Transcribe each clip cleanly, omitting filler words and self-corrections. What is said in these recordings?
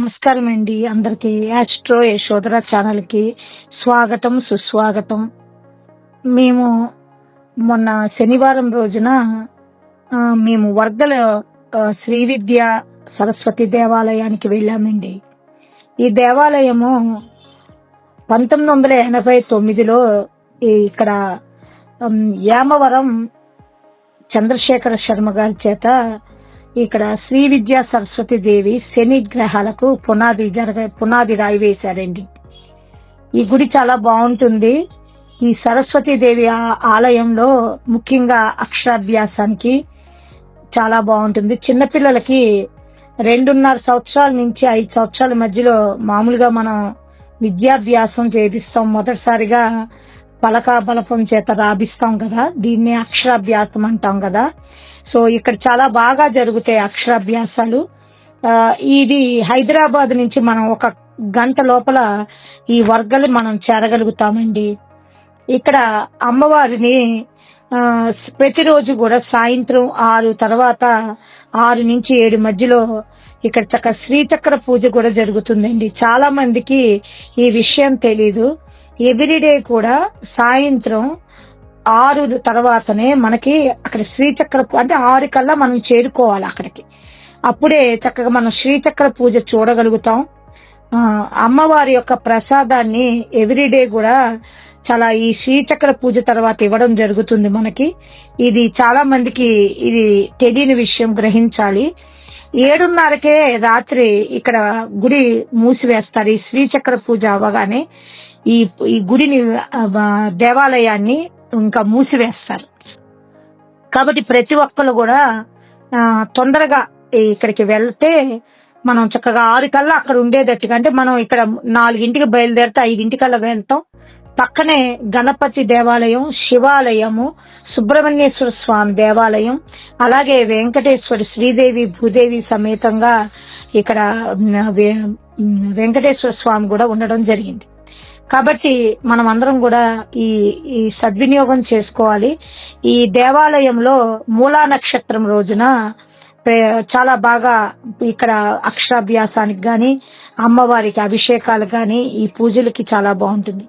నమస్కారం అండి అందరికి. యాస్ట్రో యశోధర ఛానల్ కి స్వాగతం సుస్వాగతం. మేము మొన్న శనివారం రోజున మేము వర్గల శ్రీ విద్య సరస్వతి దేవాలయానికి వెళ్ళామండి. ఈ దేవాలయము 1989లో ఇక్కడ యామవరం చంద్రశేఖర శర్మ గారి చేత ఇక్కడ శ్రీ విద్యా సరస్వతి దేవి శని గ్రహాలకు పునాది రాయి వేశారండి. ఈ గుడి చాలా బాగుంటుంది. ఈ సరస్వతి దేవి ఆలయంలో ముఖ్యంగా అక్షరాభ్యాసానికి చాలా బాగుంటుంది. చిన్నపిల్లలకి 2.5 సంవత్సరాల నుంచి 5 సంవత్సరాల మధ్యలో మామూలుగా మనం విద్యాభ్యాసం చేపిస్తాం. మొదటిసారిగా పలక బలపం చేత రాబిస్తాం కదా, దీన్ని అక్షరాభ్యాసం అంటాం కదా. సో ఇక్కడ చాలా బాగా జరుగుతాయి అక్షరాభ్యాసాలు. ఇది హైదరాబాద్ నుంచి మనం 1 గంట లోపల ఈ వర్గలు మనం చేరగలుగుతామండి. ఇక్కడ అమ్మవారిని ప్రతిరోజు కూడా సాయంత్రం 6 తర్వాత 6 నుంచి 7 మధ్యలో ఇక్కడ శ్రీచక్ర పూజ కూడా జరుగుతుందండి. చాలా మందికి ఈ విషయం తెలీదు. ఎవ్రీడే కూడా సాయంత్రం 6 తర్వాతనే మనకి అక్కడ శ్రీచక్ర అంటే 6 కల్లా మనం చేరుకోవాలి అక్కడికి. అప్పుడే చక్కగా మనం శ్రీచక్ర పూజ చూడగలుగుతాం. అమ్మవారి యొక్క ప్రసాదాన్ని ఎవ్రీడే కూడా చాలా ఈ శ్రీచక్ర పూజ తర్వాత ఇవ్వడం జరుగుతుంది మనకి. ఇది చాలా మందికి ఇది తెలియని విషయం, గ్రహించాలి. 7:30కే రాత్రి ఇక్కడ గుడి మూసివేస్తారు. ఈ శ్రీచక్ర పూజ అవ్వగానే ఈ గుడిని దేవాలయాన్ని ఇంకా మూసివేస్తారు. కాబట్టి ప్రతి ఒక్కరు కూడా తొందరగా ఇక్కడికి వెళ్తే మనం చక్కగా 6 కల్లా అక్కడ ఉండేటట్టుగా, అంటే మనం ఇక్కడ 4ంటికి బయలుదేరితే 5ంటికల్లా వెళ్తాం. పక్కనే గణపతి దేవాలయం, శివాలయము, సుబ్రహ్మణ్యేశ్వర స్వామి దేవాలయం, అలాగే వెంకటేశ్వరి శ్రీదేవి భూదేవి సమేతంగా ఇక్కడ వెంకటేశ్వర స్వామి కూడా ఉండడం జరిగింది. కాబట్టి మనం అందరం కూడా ఈ సద్వినియోగం చేసుకోవాలి. ఈ దేవాలయంలో మూలా నక్షత్రం రోజున చాలా బాగా ఇక్కడ అక్షరాభ్యాసానికి గాని, అమ్మవారికి అభిషేకాలు గాని, ఈ పూజలకి చాలా బాగుంటుంది.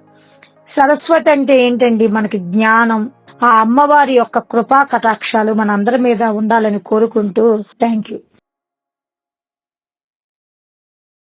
సరస్వతి అంటే ఏంటండి? మనకి జ్ఞానం. ఆ అమ్మవారి యొక్క కృపా కటాక్షాలు మన అందరి మీద ఉండాలని కోరుకుంటూ థ్యాంక్ యూ.